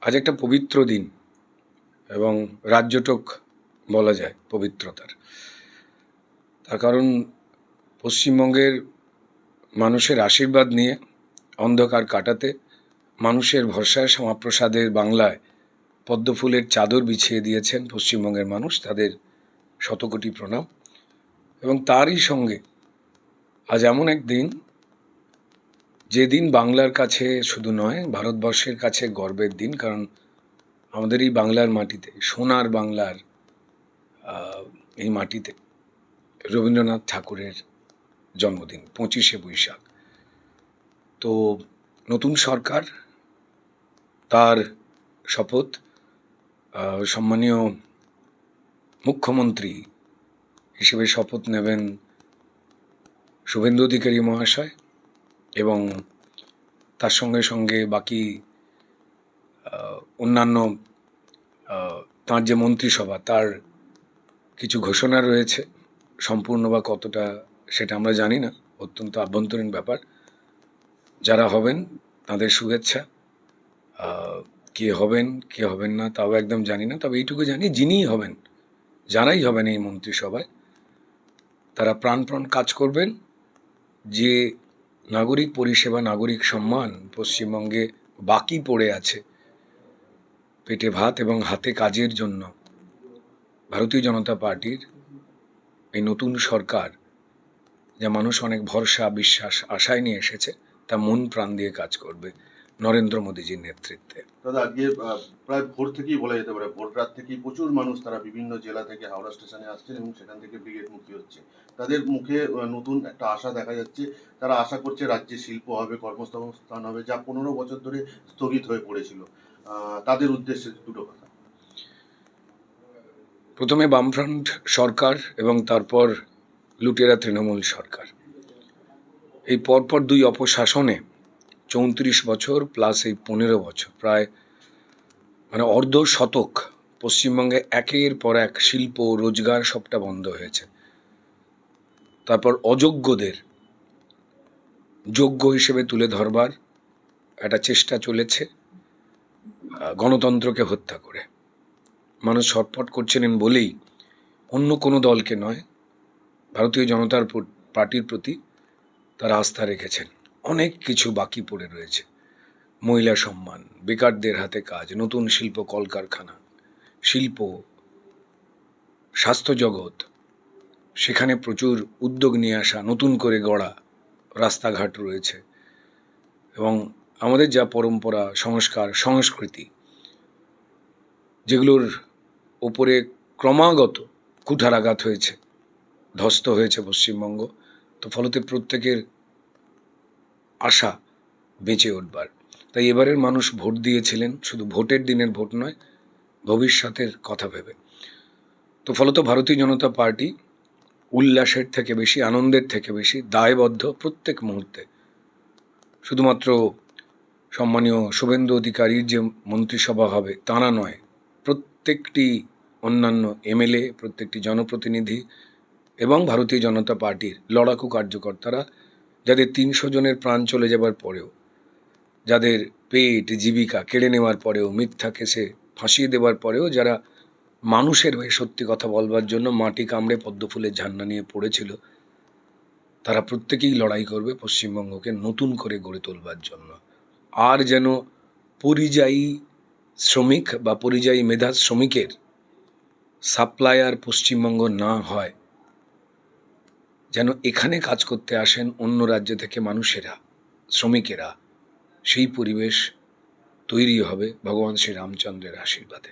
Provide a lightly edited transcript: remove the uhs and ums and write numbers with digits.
আজ একটা পবিত্র দিন এবং রাজ্যটক বলা যায় পবিত্রতার। তার কারণ পশ্চিমবঙ্গের মানুষের আশীর্বাদ নিয়ে অন্ধকার কাটাতে মানুষের ভরসায় শ্যামাপ্রসাদের বাংলায় পদ্মফুলের চাদর বিছিয়ে দিয়েছেন পশ্চিমবঙ্গের মানুষ। তাদের শতকোটি প্রণাম। এবং তারই সঙ্গে আজ এমন এক দিন, যেদিন বাংলার কাছে শুধু নয়, ভারতবর্ষের কাছে গর্বের দিন। কারণ আমাদের এই বাংলার মাটিতে, সোনার বাংলার এই মাটিতে রবীন্দ্রনাথ ঠাকুরের জন্মদিন 25শে বৈশাখ। তো নতুন সরকার, তার শপথ সম্মানীয় মুখ্যমন্ত্রী হিসেবে শপথ নেবেন শুভেন্দু অধিকারী মহাশয়, এবং তার সঙ্গে সঙ্গে বাকি অন্যান্য তাঁর যে মন্ত্রিসভা, তার কিছু ঘোষণা রয়েছে। সম্পূর্ণ বা কতটা সেটা আমরা জানি না, অত্যন্ত আভ্যন্তরীণ ব্যাপার। যারা হবেন তাদের শুভেচ্ছা। কে হবেন কে হবেন না তাও একদম জানি না, তবে এইটুকু জানি যিনিই হবেন, যারাই হবেন এই মন্ত্রিসভায়, তারা প্রাণপণ কাজ করবেন যে নাগরিক পরিষেবা, নাগরিক সম্মান পশ্চিমবঙ্গে বাকি পড়ে আছে। পেটে ভাত এবং হাতে কাজের জন্য ভারতীয় জনতা পার্টির এই নতুন সরকার, যা মানুষ অনেক ভরসা, বিশ্বাস, আশায় নিয়ে এসেছে, তা মন প্রাণ দিয়ে কাজ করবে নরেন্দ্র মোদীজির নেতৃত্বে। দাদা, আজকে প্রায় ভোর থেকেই বলা যেতে পারে, ভোর রাত থেকেই প্রচুর মানুষ তারা বিভিন্ন জেলা থেকে হাওড়া স্টেশনে আসছেন এবং সেখান থেকে ব্রিগেডমুখী হচ্ছে। তাদের মুখে নতুন একটা আশা দেখা যাচ্ছে। তারা আশা করছে রাজ্যে শিল্প হবে, কর্মসংস্থান হবে, যা 15 বছর ধরে স্থগিত হয়ে পড়েছিল। তাদের উদ্দেশ্যে দুটো কথা। প্রথমে বামফ্রন্ট সরকার এবং তারপর লুটেরা তৃণমূল সরকার, এই পরপর দুই অপশাসনে 34 বছর প্লাস এই 15 বছর, প্রায় অর্ধ শতক পশ্চিমবঙ্গে একের পর এক শিল্প, রোজগার সবটা বন্ধ হয়েছে। তারপর অযোগ্যদের যোগ্য হিসেবে তুলে ধরবার একটা চেষ্টা চলেছে, গণতন্ত্রকে হত্যা করে। মানুষ ছটফট করছিলেন বলেই অন্য কোনো দলকে নয়, ভারতীয় জনতা পার্টির প্রতি তারা আস্থা রেখেছেন। অনেক কিছু বাকি পড়ে রয়েছে। মহিলা সম্মান, বেকারদের হাতে কাজ, নতুন শিল্প কলকারখানা, শিল্প, স্বাস্থ্য জগৎ, সেখানে প্রচুর উদ্যোগ নিয়ে আসা, নতুন করে গড়া রাস্তাঘাট রয়েছে। এবং আমাদের যা পরম্পরা, সংস্কার, সংস্কৃতি, যেগুলোর ওপরে ক্রমাগত কুঠারাঘাত হয়েছে, ধ্বস্ত হয়েছে পশ্চিমবঙ্গ। তো ফলতে প্রত্যেকের আশা বেঁচে উঠবার। তাই এবারের মানুষ ভোট দিয়েছিলেন শুধু ভোটের দিনের ভোট নয়, ভবিষ্যতের কথা ভেবে। তো ফলত ভারতীয় জনতা পার্টি উল্লাসের থেকে বেশি, আনন্দের থেকে বেশি দায়বদ্ধ প্রত্যেক মুহূর্তে। শুধুমাত্র সম্মানীয় শুভেন্দু অধিকারীর যে মন্ত্রিসভা হবে তারা নয়, প্রত্যেকটি অন্যান্য এমএলএ, প্রত্যেকটি জনপ্রতিনিধি এবং ভারতীয় জনতা পার্টির লড়াকু কার্যকর্তারা, যাদের 300 জনের প্রাণ চলে যাবার পরেও, যাদের পেট জীবিকা কেড়ে নেওয়ার পরেও, মিথ্যা কেসে ফাঁসিয়ে দেওয়ার পরেও যারা মানুষের হয়ে সত্যি কথা বলবার জন্য মাটি কামড়ে পদ্মফুলের ঝান্ডা নিয়ে পড়েছিল, তারা প্রত্যেকেই লড়াই করবে পশ্চিমবঙ্গকে নতুন করে গড়ে তোলবার জন্য। আর যেন পরিযায়ী শ্রমিক বা পরিযায়ী মেধা শ্রমিকের সাপ্লায়ার পশ্চিমবঙ্গ না হয়, যেন এখানে কাজ করতে আসেন অন্য রাজ্য থেকে মানুষেরা, শ্রমিকেরা, সেই পরিবেশ তৈরি হবে ভগবান শ্রী রামচন্দ্রের আশীর্বাদে।